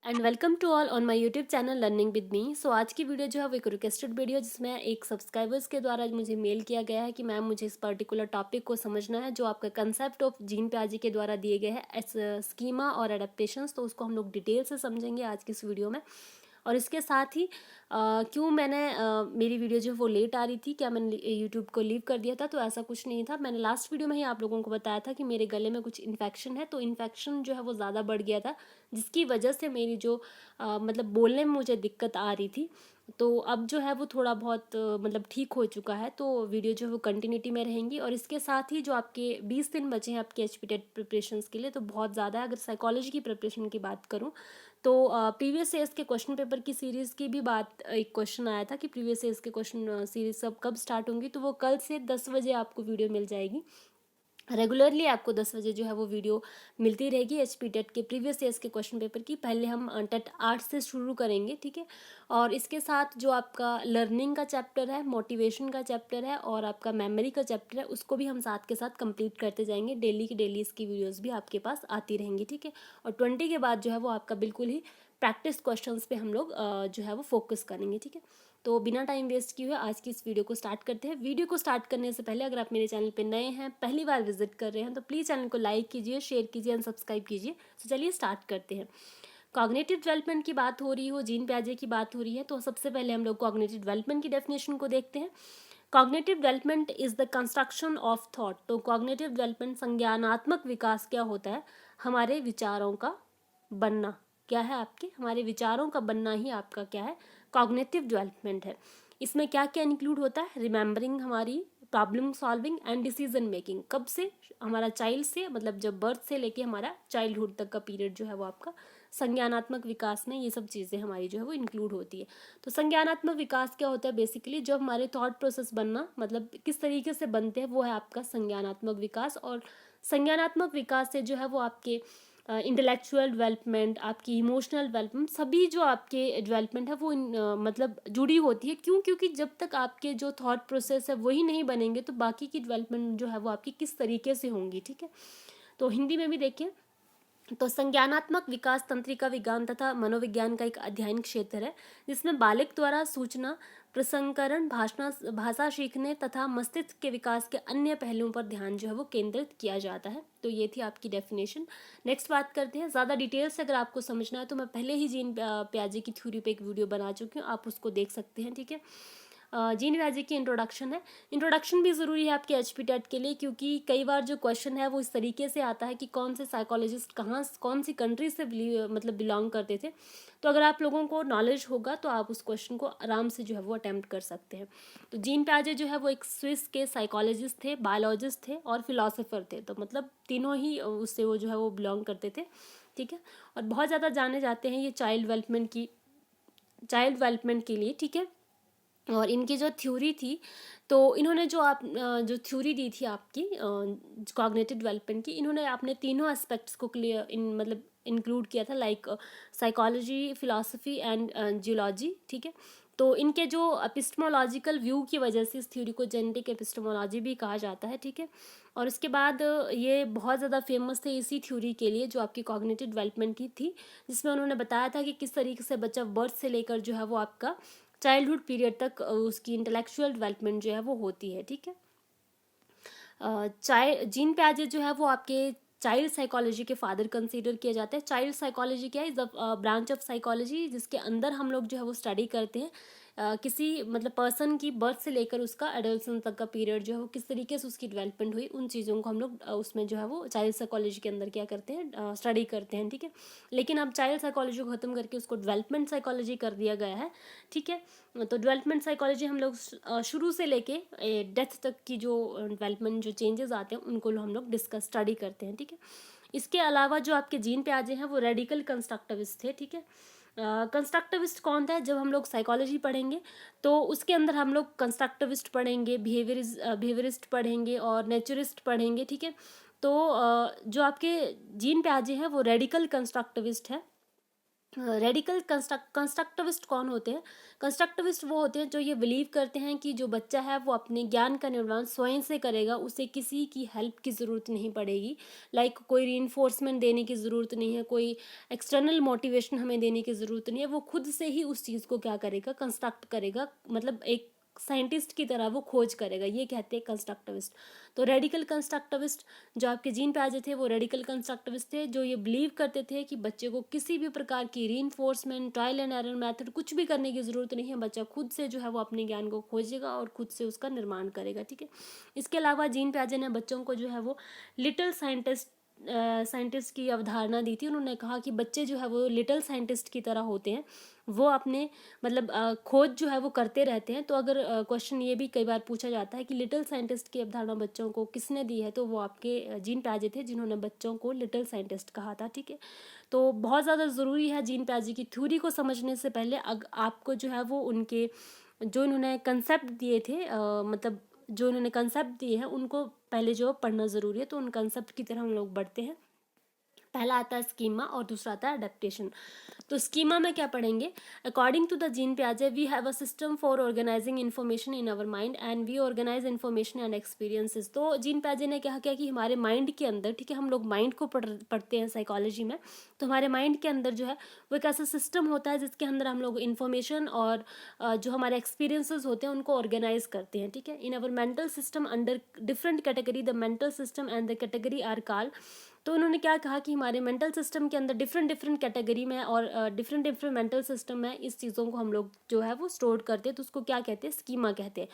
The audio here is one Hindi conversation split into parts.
And welcome to all on my YouTube channel learning with me. So आज की वीडियो जो है वो एक रिक्वेस्टेड वीडियो जिसमें एक सब्सक्राइबर्स के द्वारा मुझे मेल किया गया है कि मैम मुझे इस पर्टिकुलर टॉपिक को समझना है जो आपका कंसेप्ट ऑफ जीन प्याजी के द्वारा दिए गए हैं स्कीमा और एडेप्टेशंस। तो उसको हम लोग डिटेल से समझेंगे आज की इस वीडियो में। और इसके साथ ही क्यों मैंने मेरी वीडियो जो है वो लेट आ रही थी, क्या मैंने यूट्यूब को लीव कर दिया था? तो ऐसा कुछ नहीं था। मैंने लास्ट वीडियो में ही आप लोगों को बताया था कि मेरे गले में कुछ इन्फेक्शन है, तो इन्फेक्शन जो है वो ज़्यादा बढ़ गया था जिसकी वजह से मेरी जो मतलब बोलने में मुझे दिक्कत आ रही थी। तो अब जो है वो थोड़ा बहुत मतलब ठीक हो चुका है। तो वीडियो जो है वो कंटिन्यूटी में रहेंगी। और इसके साथ ही जो आपके 20 दिन बचे हैं आपके एचपी टेट प्रिपरेशंस के लिए, तो बहुत ज़्यादा है। अगर साइकोलॉजी की प्रिपरेशन की बात करूँ तो प्रीवियस ईयर्स के क्वेश्चन पेपर की सीरीज़ की भी बात, एक क्वेश्चन आया था कि प्रीवियस ईयर्स के क्वेश्चन सीरीज सब कब स्टार्ट होंगी। तो वो कल से 10 बजे आपको वीडियो मिल जाएगी। रेगुलरली आपको 10 बजे जो है वो वीडियो मिलती रहेगी एचपी टेट के प्रीवियस ईयर्स के क्वेश्चन पेपर की। पहले हम टेट 8 से शुरू करेंगे, ठीक है। और इसके साथ जो आपका लर्निंग का चैप्टर है, मोटिवेशन का चैप्टर है और आपका मेमोरी का चैप्टर है, उसको भी हम साथ के साथ कंप्लीट करते जाएंगे। डेली की डेली इसकी वीडियोस भी आपके पास आती रहेंगी, ठीक है। और 20 के बाद जो है वो आपका बिल्कुल ही प्रैक्टिस क्वेश्चंस पे हम लोग जो है वो फोकस करेंगे, ठीक है। तो बिना टाइम वेस्ट किए हुए आज की इस वीडियो को स्टार्ट करते हैं। वीडियो को स्टार्ट करने से पहले अगर आप मेरे चैनल पे नए हैं, पहली बार विजिट कर रहे हैं, तो प्लीज़ चैनल को लाइक कीजिए, शेयर कीजिए एंड सब्सक्राइब कीजिए। तो चलिए स्टार्ट करते हैं। कॉग्निटिव डेवलपमेंट की बात हो रही हो, जीन प्याजे की बात हो रही है, तो सबसे पहले हम लोग कॉग्निटिव डेवलपमेंट की डेफिनेशन को देखते हैं। Cognitive development is the construction of thought. तो कॉग्निटिव डेवलपमेंट संज्ञानात्मक विकास क्या होता है? हमारे विचारों का बनना। क्या है? आपके हमारे विचारों का बनना ही आपका क्या है? कॉग्निटिव डेवलपमेंट है। इसमें क्या क्या इंक्लूड होता है? रिमेंबरिंग, हमारी problem solving and decision making. कब से? हमारा चाइल्ड से, मतलब जब बर्थ से लेके हमारा चाइल्डहुड तक का पीरियड जो है वो आपका संज्ञानात्मक विकास में ये सब चीज़ें हमारी जो है वो इंक्लूड होती है। तो संज्ञानात्मक विकास क्या होता है? बेसिकली जब हमारे थॉट प्रोसेस बनना, मतलब किस तरीके से बनते हैं, वो है आपका संज्ञानात्मक विकास। और संज्ञानात्मक विकास से जो है वो आपके इंटेलेक्चुअल डेवलपमेंट, आपकी इमोशनल डेवलपमेंट, सभी जो आपके डेवलपमेंट है वो मतलब जुड़ी होती है। क्यों? क्योंकि जब तक आपके जो थॉट प्रोसेस है वही नहीं बनेंगे तो बाकी की डेवलपमेंट जो है वो आपकी किस तरीके से होंगी, ठीक है। तो हिंदी में भी देखिए, तो संज्ञानात्मक विकास तंत्रिका विज्ञान तथा मनोविज्ञान का एक अध्ययन क्षेत्र है जिसमें बालक द्वारा सूचना प्रसंस्करण, भाषा सीखने तथा मस्तिष्क के विकास के अन्य पहलुओं पर ध्यान जो है वो केंद्रित किया जाता है। तो ये थी आपकी डेफिनेशन। नेक्स्ट बात करते हैं। ज़्यादा डिटेल से अगर आपको समझना है तो मैं पहले ही जीन प्याजे की थ्योरी पे एक वीडियो बना चुकी हूँ, आप उसको देख सकते हैं, ठीक है। जीन प्याजे की इंट्रोडक्शन है। इंट्रोडक्शन भी ज़रूरी है आपके एचपी टेट के लिए, क्योंकि कई बार जो क्वेश्चन है वो इस तरीके से आता है कि कौन से साइकोलॉजिस्ट कहाँ कौन सी कंट्री से मतलब बिलोंग करते थे। तो अगर आप लोगों को नॉलेज होगा तो आप उस क्वेश्चन को आराम से जो है वो अटैम्प्ट कर सकते हैं। तो जीन प्याजे जो है वो एक स्विस के साइकोलॉजिस्ट थे, बायोलॉजिस्ट थे और फिलोसोफर थे। तो मतलब तीनों ही उससे वो जो है वो बिलोंग करते थे, ठीक है। और बहुत ज़्यादा जाने जाते हैं ये चाइल्ड डेवलपमेंट के लिए, ठीक है। और इनकी जो थ्योरी थी, तो इन्होंने जो थ्योरी दी थी आपकी कॉग्निटिव डेवलपमेंट की, इन्होंने आपने तीनों एस्पेक्ट्स को क्लियर मतलब इंक्लूड किया था, like psychology, philosophy and geology, ठीक है। तो इनके जो एपिस्टेमोलॉजिकल व्यू की वजह से इस थ्योरी को जेनेटिक एपिस्टेमोलॉजी भी कहा जाता है, ठीक है। और इसके बाद ये बहुत ज़्यादा फेमस थे इसी थ्योरी के लिए जो आपकी कॉग्निटिव डेवलपमेंट की थी, जिसमें उन्होंने बताया था कि किस तरीके से बच्चा बर्थ से लेकर जो है वो आपका चाइल्डहुड पीरियड तक उसकी इंटेलेक्चुअल डेवलपमेंट जो है वो होती है, ठीक है। जीन प्याजे जो है वो आपके चाइल्ड साइकोलॉजी के फादर कंसीडर किए जाते हैं। चाइल्ड साइकोलॉजी क्या है? Is a branch of psychology जिसके अंदर हम लोग जो है वो स्टडी करते हैं किसी मतलब पर्सन की बर्थ से लेकर उसका एडल्सन तक का पीरियड जो है वो किस तरीके से उसकी डेवलपमेंट हुई, उन चीज़ों को हम लोग उसमें जो है वो चाइल्ड साइकोलॉजी के अंदर क्या करते हैं, स्टडी करते हैं, ठीक है। लेकिन अब चाइल्ड साइकोलॉजी को ख़त्म करके उसको डेवलपमेंट साइकोलॉजी कर दिया गया है, ठीक है। तो डेवलपमेंट साइकोलॉजी हम लोग शुरू से लेके डेथ तक की जो डेवलपमेंट जो चेंजेस आते हैं उनको हम लोग डिस्कस स्टडी करते हैं, ठीक है। इसके अलावा जो आपके जीन प्याजे हैं वो रेडिकल कंस्ट्रक्टिविस्ट थे, ठीक है। कंस्ट्रक्टिविस्ट कौन था? जब हम लोग साइकोलॉजी पढ़ेंगे तो उसके अंदर हम लोग कंस्ट्रक्टिविस्ट पढ़ेंगे, बिहेवियरिस्ट पढ़ेंगे और नेचरिस्ट पढ़ेंगे, ठीक है। तो जो आपके जीन प्याजे हैं वो रेडिकल कंस्ट्रक्टिविस्ट है। रेडिकल कंस्ट्रक्टिविस्ट कौन होते हैं? कंस्ट्रक्टिविस्ट वो होते हैं जो ये बिलीव करते हैं कि जो बच्चा है वो अपने ज्ञान का निर्माण स्वयं से करेगा, उसे किसी की हेल्प की ज़रूरत नहीं पड़ेगी। लाइक कोई रीइंफोर्समेंट देने की ज़रूरत नहीं है, कोई एक्सटर्नल मोटिवेशन हमें देने की ज़रूरत नहीं है, वो खुद से ही उस चीज़ को क्या करेगा, कंस्ट्रक्ट करेगा, मतलब एक साइंटिस्ट की तरह वो खोज करेगा, ये कहते हैं कंस्ट्रक्टिविस्ट। तो रेडिकल कंस्ट्रक्टिविस्ट जो आपके जीन पे आज थे वो रेडिकल कंस्ट्रक्टिविस्ट थे, जो ये बिलीव करते थे कि बच्चे को किसी भी प्रकार की reinforcement, trial and error method कुछ भी करने की ज़रूरत नहीं है, बच्चा खुद से जो है वो अपने ज्ञान को खोजेगा और खुद से उसका निर्माण करेगा, ठीक है। इसके अलावा जीन पे ने बच्चों को जो है वो लिटिल साइंटिस्ट की अवधारणा दी थी। उन्होंने कहा कि बच्चे जो है वो लिटिल साइंटिस्ट की तरह होते हैं, वो अपने मतलब खोज जो है वो करते रहते हैं। तो अगर क्वेश्चन ये भी कई बार पूछा जाता है कि लिटिल साइंटिस्ट की अवधारणा बच्चों को किसने दी है, तो वो आपके जीन प्याजे थे जिन्होंने बच्चों को लिटिल साइंटिस्ट कहा था, ठीक है। तो बहुत ज़्यादा ज़रूरी है जीन प्याजे की थ्योरी को समझने से पहले आपको जो है वो उनके जो इन्होंने कंसेप्ट दिए थे, मतलब जो इन्होंने कंसेप्ट दिए हैं उनको पहले जो पढ़ना ज़रूरी है। तो उन कंसेप्ट की तरह हम लोग बढ़ते हैं। पहला आता है स्कीमा और दूसरा आता है अडेप्टेशन। तो स्कीमा में क्या पढ़ेंगे? अकॉर्डिंग टू द जीन प्याजे we have a system for organizing information in our mind and we organize information and experiences. तो जीन प्याजे ने क्या किया कि हमारे माइंड के अंदर, ठीक है, हम लोग माइंड को पढ़ते हैं साइकोलॉजी में, तो हमारे माइंड के अंदर जो है वो एक ऐसा सिस्टम होता है जिसके अंदर हम लोग इन्फॉर्मेशन और जो हमारे एक्सपीरियंसेस होते हैं उनको ऑर्गेनाइज करते हैं, ठीक है। In our mental system under different category the mental system and the category are called. तो उन्होंने क्या कहा कि हमारे मेंटल सिस्टम के अंदर डिफरेंट डिफरेंट कैटेगरी में और डिफरेंट डिफरेंट मेंटल सिस्टम में इस चीज़ों को हम लोग जो है वो स्टोर करते हैं, तो उसको क्या कहते हैं? स्कीमा कहते हैं।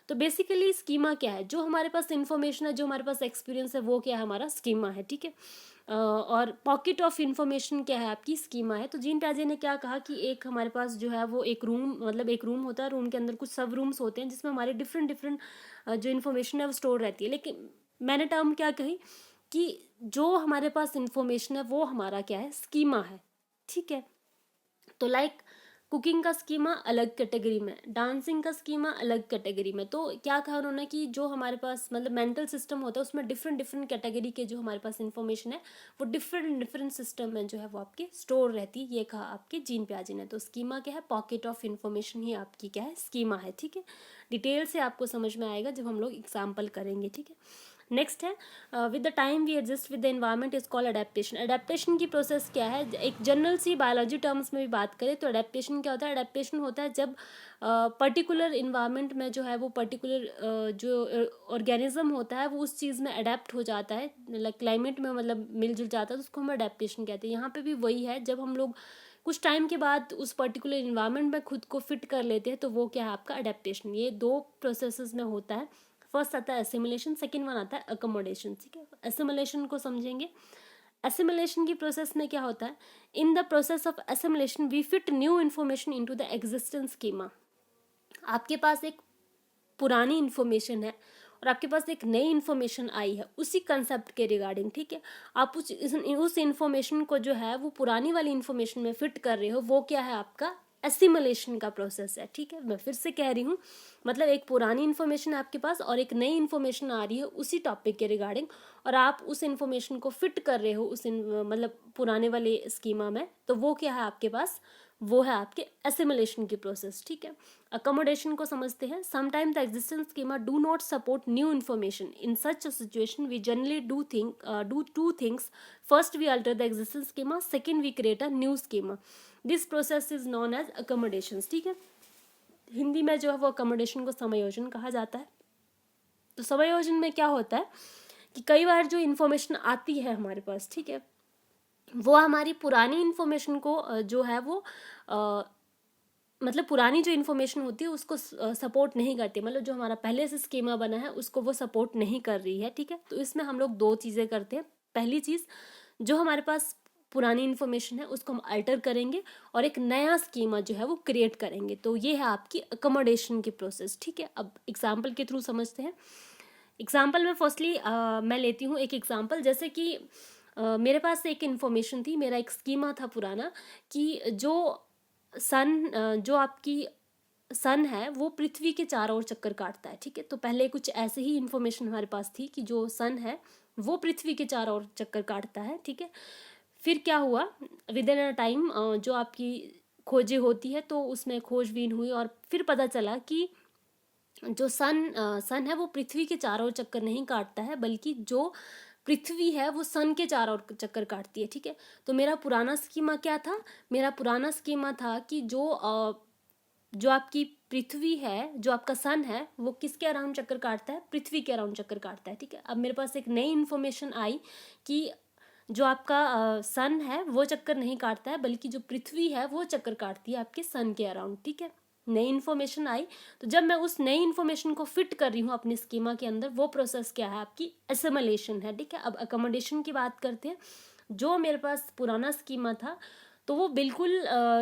तो बेसिकली स्कीमा क्या है? जो हमारे पास इन्फॉर्मेशन है, जो हमारे पास एक्सपीरियंस है, वो क्या है? हमारा स्कीमा है, ठीक है। और पॉकेट ऑफ इन्फॉर्मेशन क्या है? आपकी स्कीमा है। तो जीन प्याजे ने क्या कहा कि एक हमारे पास जो है वो एक रूम, मतलब एक रूम होता है, रूम के अंदर कुछ सब रूम्स होते हैं जिसमें हमारे डिफरेंट डिफरेंट जो इन्फॉर्मेशन है वो स्टोर रहती है। लेकिन मैंने टर्म क्या कही कि जो हमारे पास इंफॉर्मेशन है वो हमारा क्या है? स्कीमा है, ठीक है। तो लाइक कुकिंग का स्कीमा अलग कैटेगरी में, डांसिंग का स्कीमा अलग कैटेगरी में। तो क्या कहा उन्होंने कि जो हमारे पास मतलब मेंटल सिस्टम होता है उसमें डिफरेंट डिफरेंट कैटेगरी के जो हमारे पास इंफॉर्मेशन है वो डिफरेंट डिफरेंट सिस्टम में जो है वो आपके स्टोर रहती है, ये कहा आपके जीन प्याजे ने। तो स्कीमा क्या है? पॉकेट ऑफ इन्फॉर्मेशन ही आपकी क्या है? स्कीमा है, ठीक है। डिटेल से आपको समझ में आएगा जब हम लोग एग्जाम्पल करेंगे, ठीक है। नेक्स्ट है with the time we adjust with the environment is called adaptation. Adaptation की प्रोसेस क्या है? एक जनरल सी बायोलॉजी टर्म्स में भी बात करें तो अडेप्टेशन क्या होता है? अडेप्टेशन होता है जब पर्टिकुलर इन्वायरमेंट में जो है वो पर्टिकुलर जो ऑर्गेनिज्म होता है वो उस चीज़ में अडेप्ट हो जाता है, लाइक क्लाइमेट में मतलब मिलजुल जाता है, तो उसको हम अडेप्टेशन कहते हैं। यहाँ पे भी वही है, जब हम लोग कुछ टाइम के बाद उस पर्टिकुलर इन्वायरमेंट में खुद को फिट कर लेते हैं तो वो क्या है? आपका अडेप्टेशन। ये दो प्रोसेसेस में होता है। फर्स्ट आता है एसिमुलेशन, सेकंड वन आता है अकोमोडेशन, ठीक है। एसिमुलेशन को समझेंगे। एसिमुलेशन की प्रोसेस में क्या होता है? In the process of assimilation we fit new information into the existence schema. आपके पास एक पुरानी इन्फॉर्मेशन है और आपके पास एक नई इन्फॉर्मेशन आई है उसी कंसेप्ट के रिगार्डिंग, ठीक है। आप उस इन्फॉर्मेशन को जो है वो पुरानी वाली इन्फॉर्मेशन में फिट कर रहे हो, वो क्या है? आपका एसिमुलेशन का प्रोसेस है, ठीक है। मैं फिर से कह रही हूँ, मतलब एक पुरानी इन्फॉर्मेशन आपके पास और एक नई इन्फॉर्मेशन आ रही है उसी टॉपिक के रिगार्डिंग, और आप उस इन्फॉर्मेशन को फिट कर रहे हो उस मतलब पुराने वाले स्कीमा में, तो वो क्या है आपके पास? वो है आपके एसिमुलेशन की प्रोसेस, ठीक है। अकोमोडेशन को समझते हैं। Sometime the existence schema do not support new information. In such a situation we generally do two things. First we alter the existence schema, second we create a new schema. This process is known as accommodation, ठीक है। हिंदी में जो है वो अकोमोडेशन को समायोजन कहा जाता है। तो समायोजन में क्या होता है कि कई बार जो इन्फॉर्मेशन आती है हमारे पास, ठीक है, वो हमारी पुरानी इन्फॉर्मेशन को जो है वो मतलब पुरानी जो इन्फॉर्मेशन होती है उसको सपोर्ट नहीं करती, मतलब जो हमारा पहले से स्कीमा बना है उसको वो सपोर्ट नहीं कर रही है, ठीक है। तो इसमें हम लोग दो चीज़ें करते हैं। पहली चीज़, जो हमारे पास पुरानी इन्फॉर्मेशन है उसको हम अल्टर करेंगे और एक नया स्कीमा जो है वो क्रिएट करेंगे। तो ये है आपकी अकोमोडेशन की प्रोसेस, ठीक है। अब एग्जाम्पल के थ्रू समझते हैं। एग्जाम्पल में फर्स्टली मैं लेती हूँ एक एग्जाम्पल, जैसे कि मेरे पास एक इन्फॉर्मेशन थी, मेरा एक स्कीमा था पुराना कि जो जो आपकी सन है वो पृथ्वी के चारों ओर चक्कर काटता है, ठीक है। तो पहले कुछ ऐसे ही इन्फॉर्मेशन हमारे पास थी कि जो सन है वो पृथ्वी के चारों ओर चक्कर काटता है, ठीक है। फिर क्या हुआ, विद इन अ टाइम जो आपकी खोजें होती है तो उसमें खोजबीन हुई और फिर पता चला कि जो सन है वो पृथ्वी के चारों ओर चक्कर नहीं काटता है, बल्कि जो पृथ्वी है वो सन के चारों ओर चक्कर काटती है। ठीक है, तो मेरा पुराना स्कीमा क्या था, मेरा पुराना स्कीमा था कि जो आपकी पृथ्वी है, जो आपका सन है, वो किसके अराउंड चक्कर काटता है, पृथ्वी के अराउंड चक्कर काटता है। ठीक है, अब मेरे पास एक नई इन्फॉर्मेशन आई कि जो आपका सन है वो चक्कर नहीं काटता है, बल्कि जो पृथ्वी है वो चक्कर काटती है आपके सन के अराउंड। ठीक है, नई इन्फॉर्मेशन आई, तो जब मैं उस नई इन्फॉर्मेशन को फिट कर रही हूँ अपने स्कीमा के अंदर, वो प्रोसेस क्या है, आपकी एसिमुलेशन है। ठीक है, अब अकोमोडेशन की बात करते हैं। जो मेरे पास पुराना स्कीमा था तो वो बिल्कुल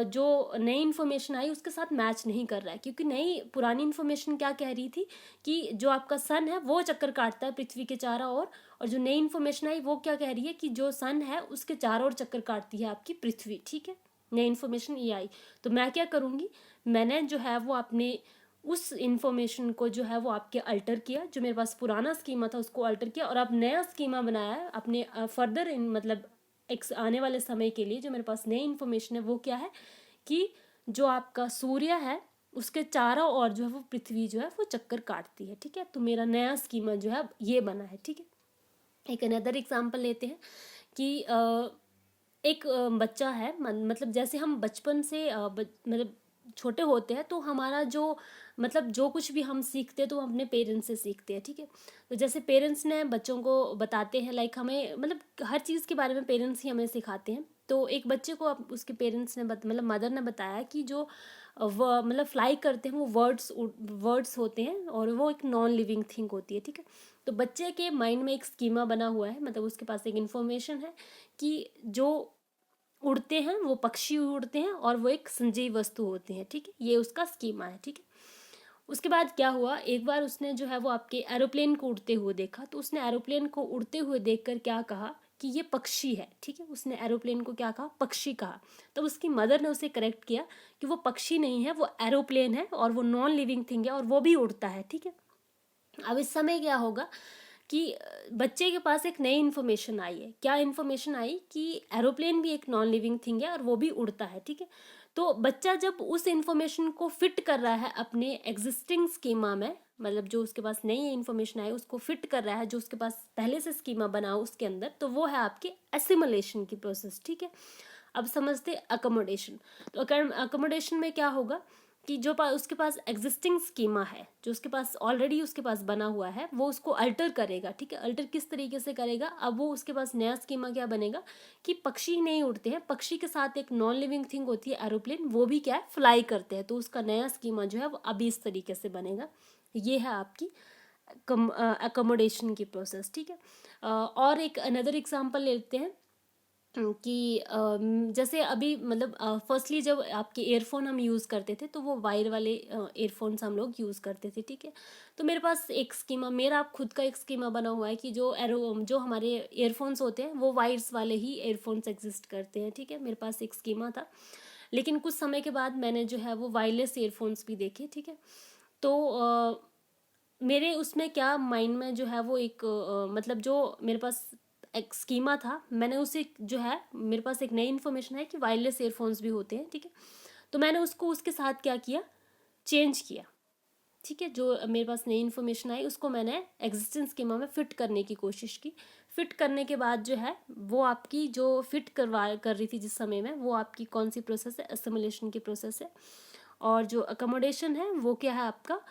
जो नई इन्फॉर्मेशन आई उसके साथ मैच नहीं कर रहा है, क्योंकि नई पुरानी इन्फॉर्मेशन क्या कह रही थी कि जो आपका सन है वो चक्कर काटता है पृथ्वी के चारों ओर, और जो नई इन्फॉर्मेशन आई वो क्या कह रही है कि जो सन है उसके चारों ओर चक्कर काटती है आपकी पृथ्वी। ठीक है, नई इन्फॉर्मेशन ये आई, तो मैं क्या करूँगी, मैंने जो है वो अपने उस इन्फॉर्मेशन को जो है वो आपके अल्टर किया, जो मेरे पास पुराना स्कीमा था उसको अल्टर किया और अब नया स्कीमा बनाया है अपने फर्दर मतलब एक आने वाले समय के लिए। जो मेरे पास नई इन्फॉर्मेशन है वो क्या है कि जो आपका सूर्य है उसके चारों ओर जो है वो पृथ्वी जो है वो चक्कर काटती है। ठीक है, तो मेरा नया स्कीमा जो है ये बना है। ठीक है, एक अनदर एग्जांपल लेते हैं कि एक बच्चा है, मतलब जैसे हम बचपन से मतलब छोटे होते हैं तो हमारा जो मतलब जो कुछ भी हम सीखते हैं तो हम अपने पेरेंट्स से सीखते हैं। ठीक है, तो जैसे पेरेंट्स ने बच्चों को बताते हैं, लाइक हमें मतलब हर चीज़ के बारे में पेरेंट्स ही हमें सिखाते हैं। तो एक बच्चे को उसके पेरेंट्स ने मतलब मदर ने बताया कि जो मतलब फ्लाई करते हैं वो वर्ड्स होते हैं और वो एक नॉन लिविंग थिंग होती है। ठीक है, तो बच्चे के माइंड में एक स्कीमा बना हुआ है, मतलब उसके पास एक इन्फॉर्मेशन है कि जो उड़ते हैं वो पक्षी उड़ते हैं और वो एक संजीव वस्तु होते हैं। ठीक है, ये उसका स्कीमा है। ठीक है, उसके बाद क्या हुआ, एक बार उसने जो है वो आपके एरोप्लेन को उड़ते हुए देखा, तो उसने एरोप्लेन को उड़ते हुए देखकर क्या कहा कि ये पक्षी है। ठीक है, उसने एरोप्लेन को क्या कहा, पक्षी कहा। तब उसकी मदर ने उसे करेक्ट किया कि वो पक्षी नहीं है, वो एरोप्लेन है और वो नॉन लिविंग थिंग है और वो भी उड़ता है। ठीक है, अब इस समय क्या होगा कि बच्चे के पास एक नई इन्फॉर्मेशन आई है। क्या इन्फॉर्मेशन आई कि एरोप्लेन भी एक नॉन लिविंग थिंग है और वो भी उड़ता है। ठीक है, तो बच्चा जब उस इन्फॉर्मेशन को फिट कर रहा है अपने एग्जिस्टिंग स्कीमा में, मतलब जो उसके पास नई इन्फॉर्मेशन आई उसको फिट कर रहा है जो उसके पास पहले से स्कीमा बना हो उसके अंदर, तो वो है आपके एसिमुलेशन की प्रोसेस। ठीक है, अब समझते अकोमोडेशन। तो अकोमोडेशन में क्या होगा कि जो उसके पास एग्जिस्टिंग स्कीमा है, जो उसके पास ऑलरेडी उसके पास बना हुआ है, वो उसको अल्टर करेगा। ठीक है, अल्टर किस तरीके से करेगा, अब वो उसके पास नया स्कीमा क्या बनेगा कि पक्षी नहीं उड़ते हैं, पक्षी के साथ एक नॉन लिविंग थिंग होती है एरोप्लेन, वो भी क्या है फ्लाई करते हैं, तो उसका नया स्कीमा जो है वो अभी इस तरीके से बनेगा। ये है आपकी अकोमोडेशन की प्रोसेस। ठीक है, और एक अनदर एग्जांपल लेते हैं कि जैसे अभी मतलब फर्स्टली जब आपके ईयरफोन हम यूज़ करते थे तो वो वायर वाले ईयरफोन्स हम लोग यूज़ करते थे। ठीक है, तो मेरे पास एक स्कीमा, मेरा खुद का एक स्कीमा बना हुआ है कि जो हमारे ईयरफोन्स होते हैं वो वायर्स वाले ही ईयरफोन्स एग्जिस्ट करते हैं। ठीक है, मेरे पास एक स्कीमा था, लेकिन कुछ समय के बाद मैंने जो है वो वायरलेस ईयरफोन्स भी देखे। ठीक है, तो मेरे उसमें क्या माइंड में जो है वो एक मतलब जो मेरे पास एक स्कीमा था, मैंने उसे जो है मेरे पास एक नई इन्फॉर्मेशन है कि वायरलेस ईयरफोन्स भी होते हैं। ठीक है, तो मैंने उसको उसके साथ क्या किया, चेंज किया। ठीक है, जो मेरे पास नई इन्फॉर्मेशन आई उसको मैंने एग्जिस्टेंस स्कीमा में फिट करने की कोशिश की। फिट करने के बाद जो है वो आपकी जो फिट कर रही थी जिस समय में, वो आपकी कौन सी प्रोसेस है, एसिमुलेशन की प्रोसेस है। और जो अकोमोडेशन है वो क्या है आपका,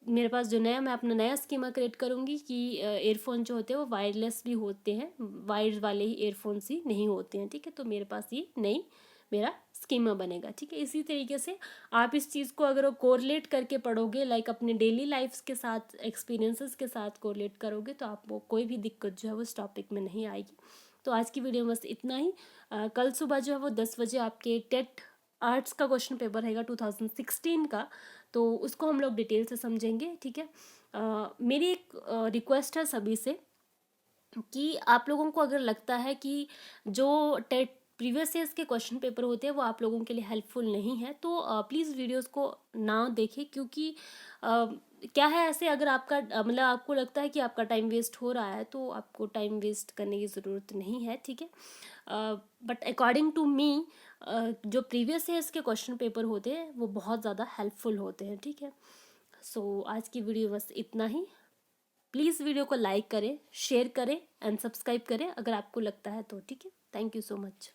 मेरे पास जो नया मैं अपना नया स्कीमा क्रिएट करूँगी कि ईयरफोन जो होते हैं वो वायरलेस भी होते हैं, वायर वाले ही ईयरफोन्स ही नहीं होते हैं। ठीक है, तो मेरे पास ये नई मेरा स्कीमा बनेगा। ठीक है, इसी तरीके से आप इस चीज़ को अगर कोरिलेट करके पढ़ोगे, लाइक अपने डेली लाइफ्स के साथ, एक्सपीरियंसेस के साथ कोरिलेट करोगे, तो आपको कोई भी दिक्कत जो है वो इस टॉपिक में नहीं आएगी। तो आज की वीडियो में बस इतना ही। कल सुबह जो है वो 10 बजे आपके टेट आर्ट्स का क्वेश्चन पेपर रहेगा 2016 का, तो उसको हम लोग डिटेल से समझेंगे। ठीक है, मेरी एक रिक्वेस्ट है सभी से कि आप लोगों को अगर लगता है कि जो टेट प्रीवियस ईयर्स के क्वेश्चन पेपर होते हैं वो आप लोगों के लिए हेल्पफुल नहीं है, तो प्लीज़ वीडियोस को ना देखें, क्योंकि क्या है ऐसे, अगर आपका मतलब आपको लगता है कि आपका टाइम वेस्ट हो रहा है तो आपको टाइम वेस्ट करने की ज़रूरत नहीं है, ठीक है। बट अकॉर्डिंग टू मी जो प्रीवियस ईयर्स के क्वेश्चन पेपर होते हैं वो बहुत ज़्यादा हेल्पफुल होते हैं, ठीक है। सो आज की वीडियो बस इतना ही। प्लीज़ वीडियो को लाइक करें, शेयर करें एंड सब्सक्राइब करें अगर आपको लगता है तो, ठीक है। Thank you so much.